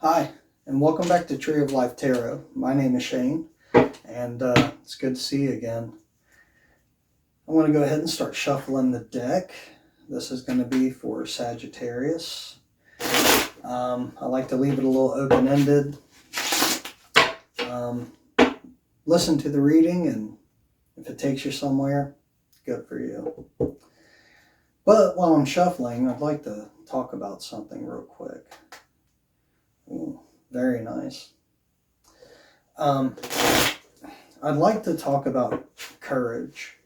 Hi, and welcome back to Tree of Life Tarot. My name is Shane, and it's good to see you again. I'm going to go ahead and start shuffling the deck. This is going to be for Sagittarius. I like to leave it a little open-ended. Listen to the reading, and if it takes you somewhere, good for you. But while I'm shuffling, I'd like to talk about something real quick. Ooh, very nice. I'd like to talk about courage.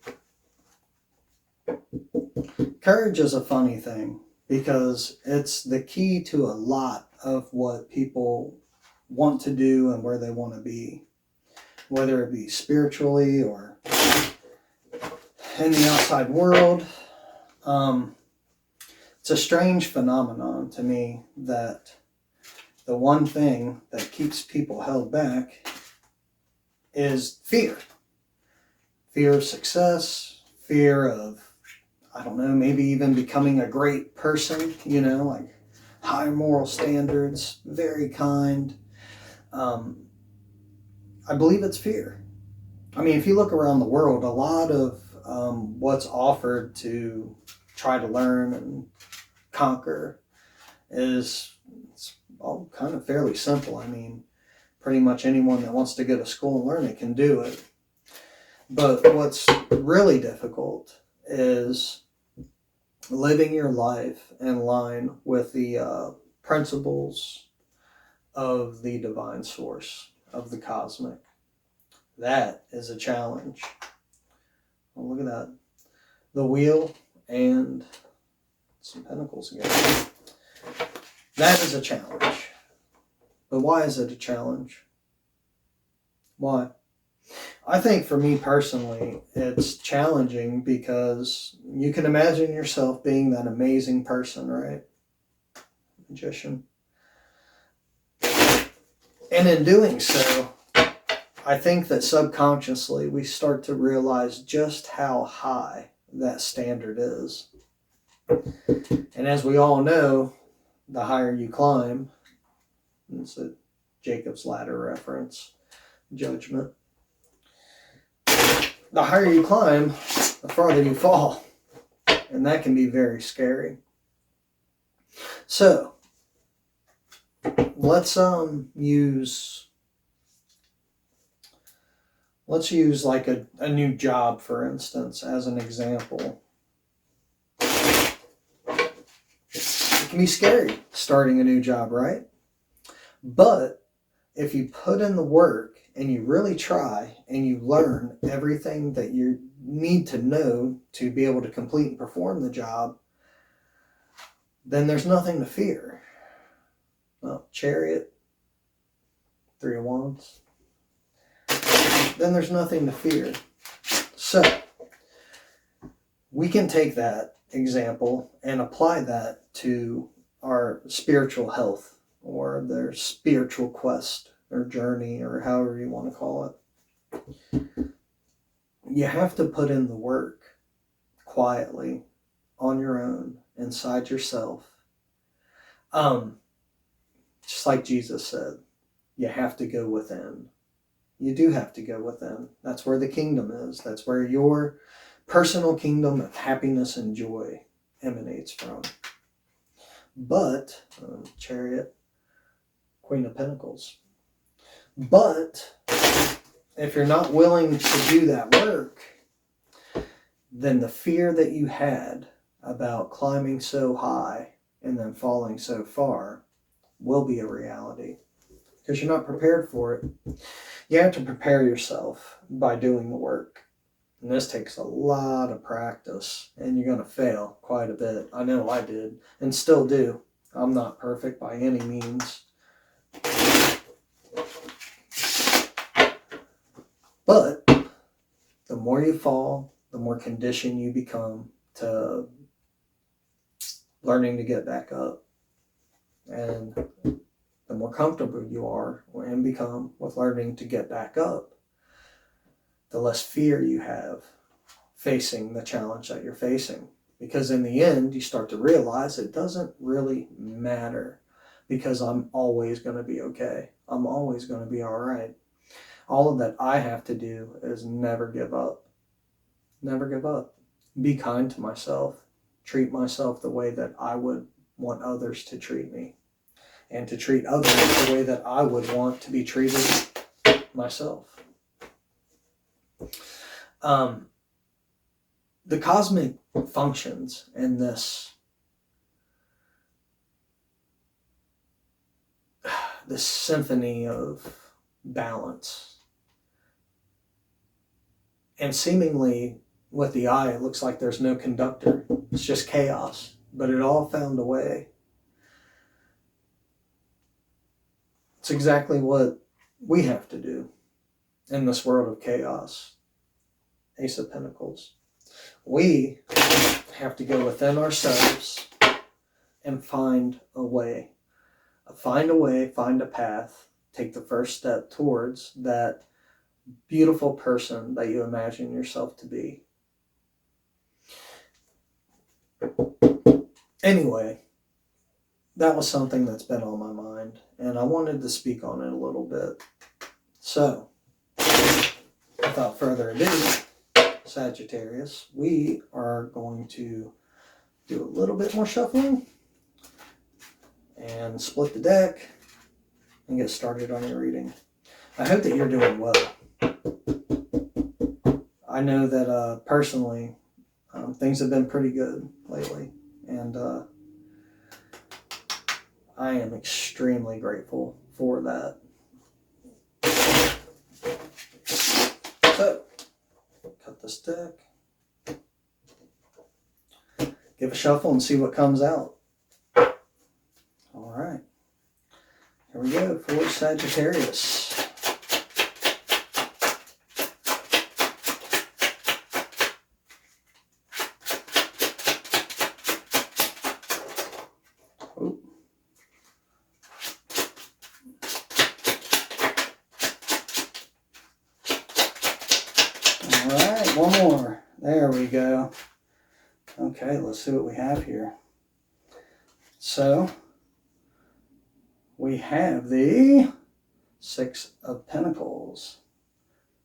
Courage is a funny thing because it's the key to a lot of what people want to do and where they want to be, whether it be spiritually or in the outside world. It's a strange phenomenon to me that the one thing that keeps people held back is fear. Fear of success, fear of, I don't know, maybe even becoming a great person, like high moral standards, very kind. I believe it's fear. I mean, if you look around the world, a lot of what's offered to try to learn and conquer is all kind of fairly simple. I mean, pretty much anyone that wants to go to school and learn it can do it. But what's really difficult is living your life in line with the principles of the divine source, of the cosmic. That is a challenge. Oh, look at that. The wheel and some pentacles again. That is a challenge. But why is it a challenge? Why? I think for me personally, it's challenging because you can imagine yourself being that amazing person, right? Magician. And in doing so, I think that subconsciously we start to realize just how high that standard is. And as we all know, the higher you climb, it's a Jacob's Ladder reference, judgment. The higher you climb, the farther you fall. And that can be very scary. So, let's use like a new job, for instance, as an example. It can be scary starting a new job, right? But if you put in the work and you really try and you learn everything that you need to know to be able to complete and perform the job, then there's nothing to fear. Well, Chariot, Three of Wands. Then there's nothing to fear. So, we can take that example and apply that to our spiritual health or their spiritual quest or journey or however you want to call it. You have to put in the work quietly on your own inside yourself. Just like Jesus said, you have to go within. You do have to go within. That's where the kingdom is. That's where your personal kingdom of happiness and joy emanates from. But, Chariot, Queen of Pentacles. But, if you're not willing to do that work, then the fear that you had about climbing so high and then falling so far will be a reality. Because you're not prepared for it. You have to prepare yourself by doing the work. And this takes a lot of practice. And you're going to fail quite a bit. I know I did. And still do. I'm not perfect by any means. But the more you fall, the more conditioned you become to learning to get back up. And the more comfortable you are and become with learning to get back up, the less fear you have facing the challenge that you're facing. Because in the end, you start to realize it doesn't really matter because I'm always going to be okay. I'm always going to be all right. All of that I have to do is never give up. Never give up. Be kind to myself. Treat myself the way that I would want others to treat me. And to treat others the way that I would want to be treated myself. The cosmic functions in this symphony of balance. And seemingly, with the eye, it looks like there's no conductor. It's just chaos. But it all found a way. It's exactly what we have to do in this world of chaos. Ace of Pentacles. We have to go within ourselves and find a way. Find a way, find a path. Take the first step towards that beautiful person that you imagine yourself to be. Anyway, that was something that's been on my mind, and I wanted to speak on it a little bit. So, without further ado, Sagittarius, we are going to do a little bit more shuffling and split the deck and get started on your reading. I hope that you're doing well. I know that personally, things have been pretty good lately, and I am extremely grateful for that. So, cut this deck, give a shuffle and see what comes out. All right, here we go for Sagittarius. Alright, one more. There we go. Okay, let's see what we have here. So, we have the Six of Pentacles.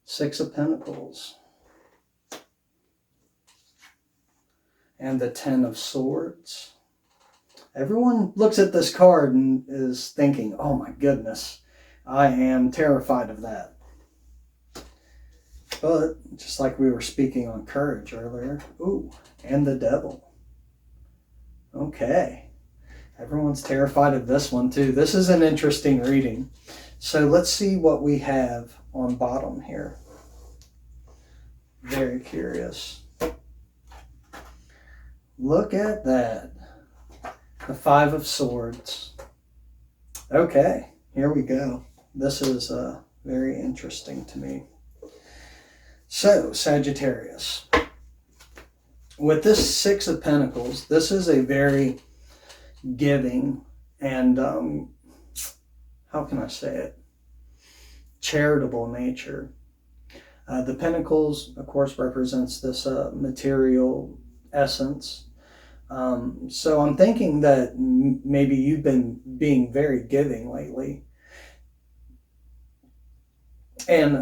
Six of Pentacles. And the Ten of Swords. Everyone looks at this card and is thinking, oh my goodness, I am terrified of that. But, just like we were speaking on courage earlier, ooh, and the Devil. Okay. Everyone's terrified of this one too. This is an interesting reading. So let's see what we have on bottom here. Very curious. Look at that. The Five of Swords. Okay, here we go. This is very interesting to me. So, Sagittarius. With this Six of Pentacles, this is a very giving and, how can I say it? Charitable nature. The Pentacles, of course, represents this material essence. So I'm thinking that maybe you've been being very giving lately. And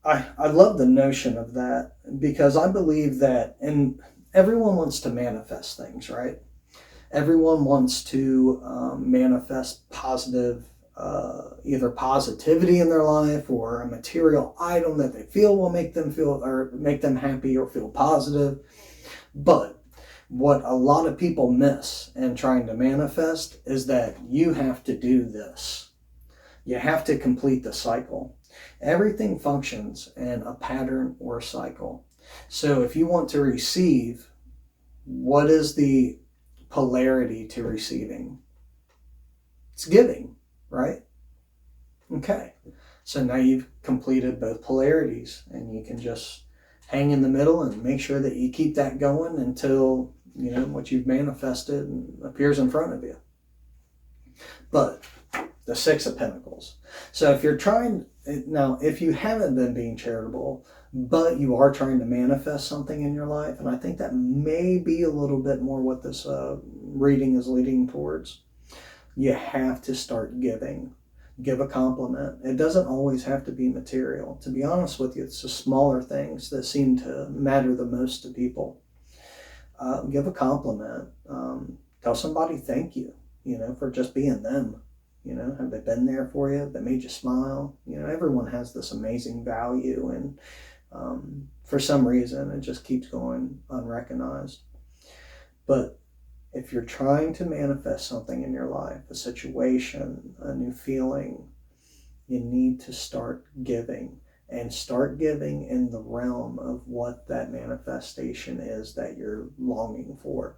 I love the notion of that, because I believe that, and everyone wants to manifest things, right? Everyone wants to manifest positive, either positivity in their life or a material item that they feel will make them feel or make them happy or feel positive. But what a lot of people miss in trying to manifest is that you have to do this. You have to complete the cycle. Everything functions in a pattern or a cycle. So if you want to receive, what is the polarity to receiving? It's giving, right? Okay. So now you've completed both polarities, and you can just hang in the middle and make sure that you keep that going until, you know, what you've manifested appears in front of you. But the Six of Pentacles. So if you're trying, now if you haven't been being charitable, but you are trying to manifest something in your life, and I think that may be a little bit more what this reading is leading towards. You have to start giving. Give a compliment. It doesn't always have to be material. To be honest with you, it's the smaller things that seem to matter the most to people. Give a compliment. Tell somebody thank you, for just being them. Have they been there for you? They made you smile. Everyone has this amazing value, and for some reason, it just keeps going unrecognized. But if you're trying to manifest something in your life, a situation, a new feeling, you need to start giving, and start giving in the realm of what that manifestation is that you're longing for.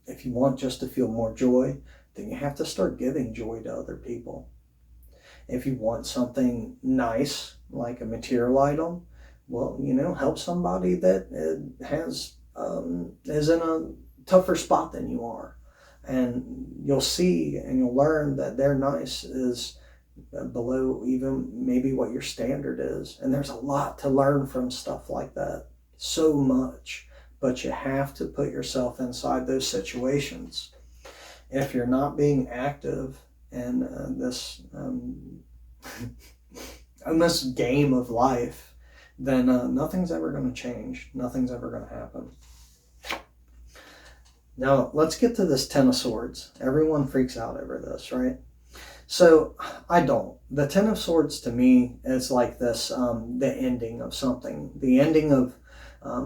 If you want just to feel more joy, then you have to start giving joy to other people. If you want something nice, like a material item, well, help somebody that is in a tougher spot than you are. And you'll see and you'll learn that their nice is below even maybe what your standard is. And there's a lot to learn from stuff like that. So much. But you have to put yourself inside those situations. If you're not being active in this in this game of life, then nothing's ever going to change. Nothing's ever going to happen. Now, let's get to this Ten of Swords. Everyone freaks out over this, right? So, I don't. The Ten of Swords to me is like this, the ending of something. The ending of,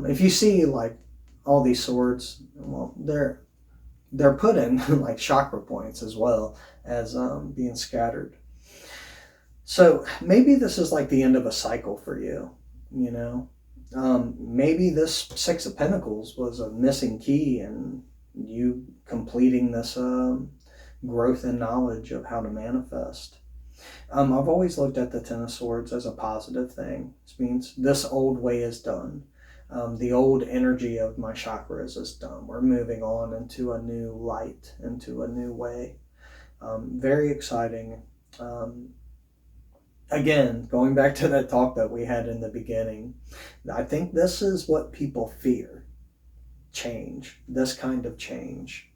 if you see like all these swords, well, they're put in like chakra points as well as being scattered. So maybe this is like the end of a cycle for you, maybe this Six of Pentacles was a missing key in you completing this growth and knowledge of how to manifest. I've always looked at the Ten of Swords as a positive thing. This means this old way is done. The old energy of my chakras is done. We're moving on into a new light, into a new way. Very exciting. Again, going back to that talk that we had in the beginning, I think this is what people fear. Change. This kind of change.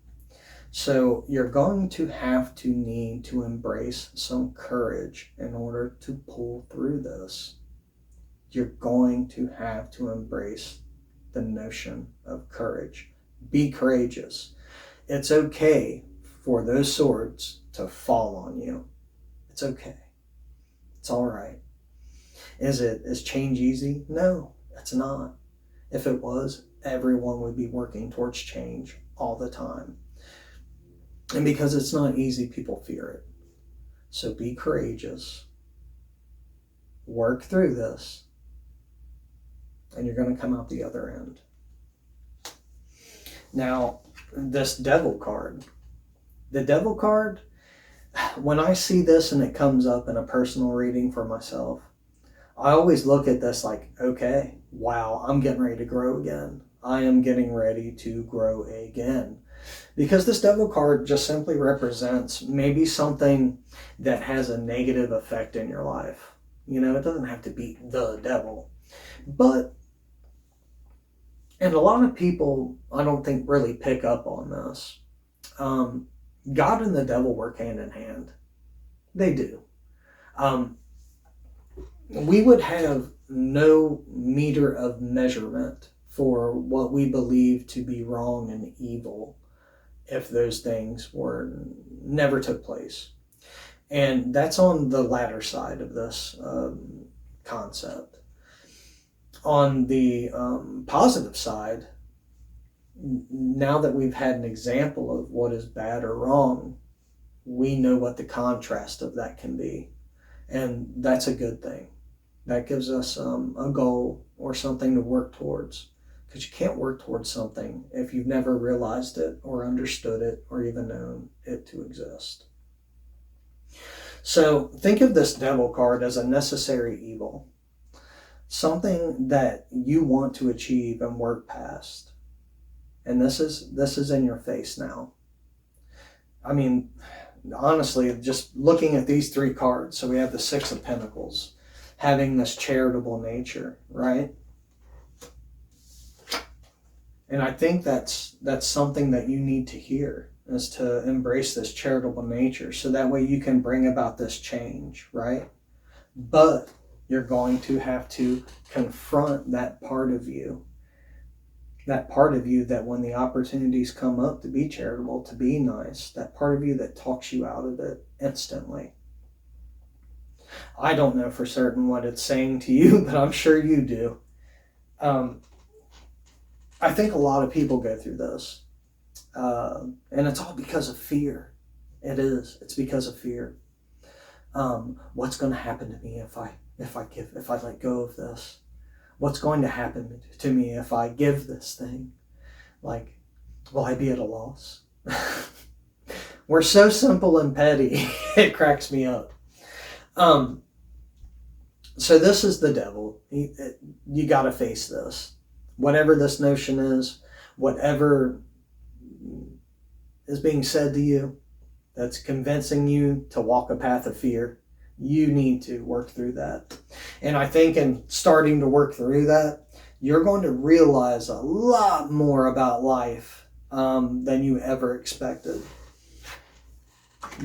So you're going to have to need to embrace some courage in order to pull through this. You're going to have to embrace the notion of courage. Be courageous. It's okay for those swords to fall on you. It's okay. It's all right. Is change easy? No, it's not. If it was, everyone would be working towards change all the time. And because it's not easy, people fear it. So be courageous. Work through this. And you're going to come out the other end. Now, this Devil card. The Devil card, when I see this and it comes up in a personal reading for myself, I always look at this like, okay, wow, I'm getting ready to grow again. I am getting ready to grow again. Because this Devil card just simply represents maybe something that has a negative effect in your life. It doesn't have to be the devil. But, and a lot of people, I don't think, really pick up on this. God and the devil work hand in hand. They do. We would have no meter of measurement for what we believe to be wrong and evil if those things never took place. And that's on the latter side of this concept. On the positive side, now that we've had an example of what is bad or wrong, we know what the contrast of that can be. And that's a good thing. That gives us a goal or something to work towards. Because you can't work towards something if you've never realized it or understood it or even known it to exist. So think of this Devil card as a necessary evil. Something that you want to achieve and work past. And this is in your face now. I mean, honestly, just looking at these three cards, so we have the Six of Pentacles, having this charitable nature, right? And I think that's something that you need to hear. is to embrace this charitable nature, so that way you can bring about this change, right? But you're going to have to confront that part of you. That part of you that when the opportunities come up to be charitable, to be nice, that part of you that talks you out of it instantly. I don't know for certain what it's saying to you, but I'm sure you do. I think a lot of people go through this. And it's all because of fear. It is. It's because of fear. What's going to happen to me if I let go of this? What's going to happen to me if I give this thing? Like, will I be at a loss? We're so simple and petty. It cracks me up. So this is the devil. You got to face this. Whatever this notion is, whatever is being said to you that's convincing you to walk a path of fear, you need to work through that. And I think in starting to work through that, you're going to realize a lot more about life than you ever expected.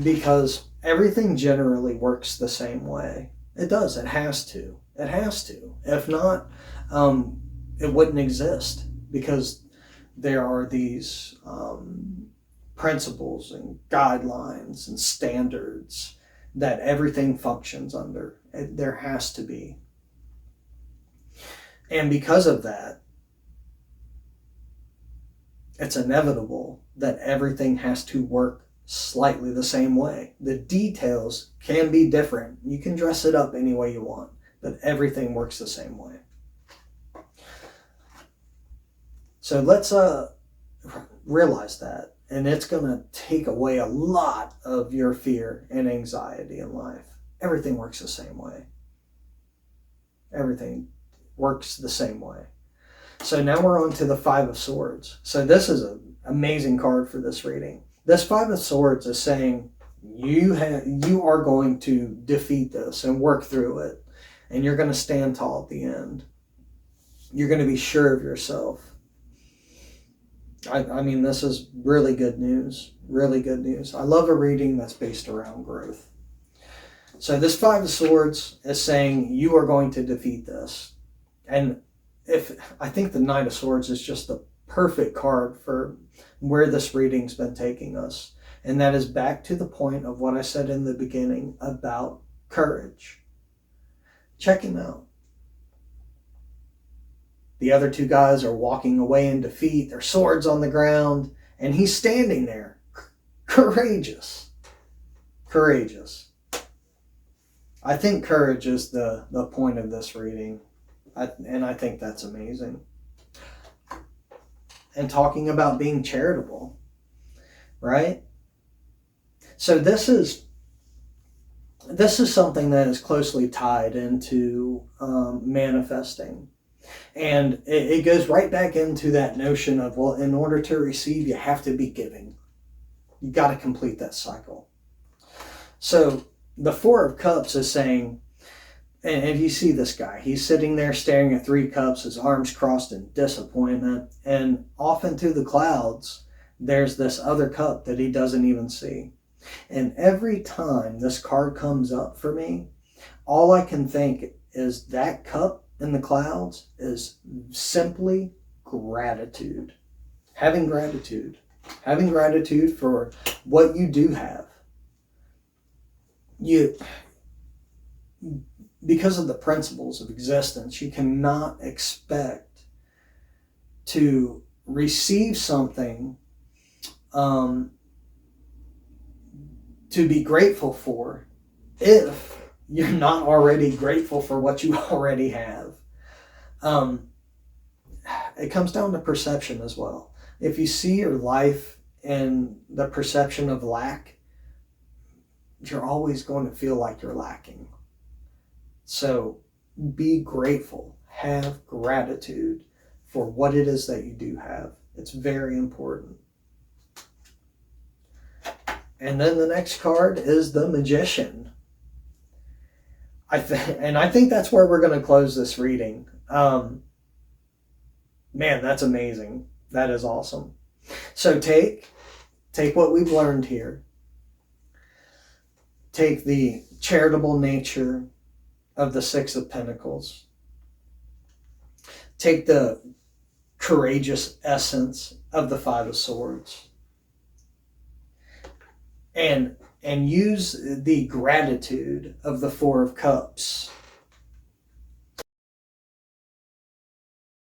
Because everything generally works the same way. It does. It has to. It has to. If not, it wouldn't exist, because there are these principles and guidelines and standards that everything functions under. There has to be. And because of that, it's inevitable that everything has to work slightly the same way. The details can be different. You can dress it up any way you want, but everything works the same way. So let's realize that. And it's going to take away a lot of your fear and anxiety in life. Everything works the same way. Everything works the same way. So now we're on to the Five of Swords. So this is an amazing card for this reading. This Five of Swords is saying you are going to defeat this and work through it. And you're going to stand tall at the end. You're going to be sure of yourself. I mean, this is really good news. Really good news. I love a reading that's based around growth. So this Five of Swords is saying you are going to defeat this. And I think the Knight of Swords is just the perfect card for where this reading's been taking us. And that is back to the point of what I said in the beginning about courage. Check him out. The other two guys are walking away in defeat, their swords on the ground, and he's standing there, courageous. Courageous. I think courage is the point of this reading, and I think that's amazing. And talking about being charitable, right? So this is something that is closely tied into manifesting. And it goes right back into that notion of, well, in order to receive, you have to be giving. You got to complete that cycle. So the Four of Cups is saying, and if you see this guy, he's sitting there staring at three cups, his arms crossed in disappointment. And off into the clouds, there's this other cup that he doesn't even see. And every time this card comes up for me, all I can think is that cup in the clouds is simply gratitude. Having gratitude. Having gratitude for what you do have. Because of the principles of existence, you cannot expect to receive something to be grateful for if you're not already grateful for what you already have. It comes down to perception as well. If you see your life in the perception of lack, you're always going to feel like you're lacking. So be grateful. Have gratitude for what it is that you do have. It's very important. And then the next card is the Magician. I think that's where we're going to close this reading. Man, that's amazing. That is awesome. So take take what we've learned here, take the charitable nature of the Six of Pentacles, take the courageous essence of the Five of Swords, and use the gratitude of the Four of Cups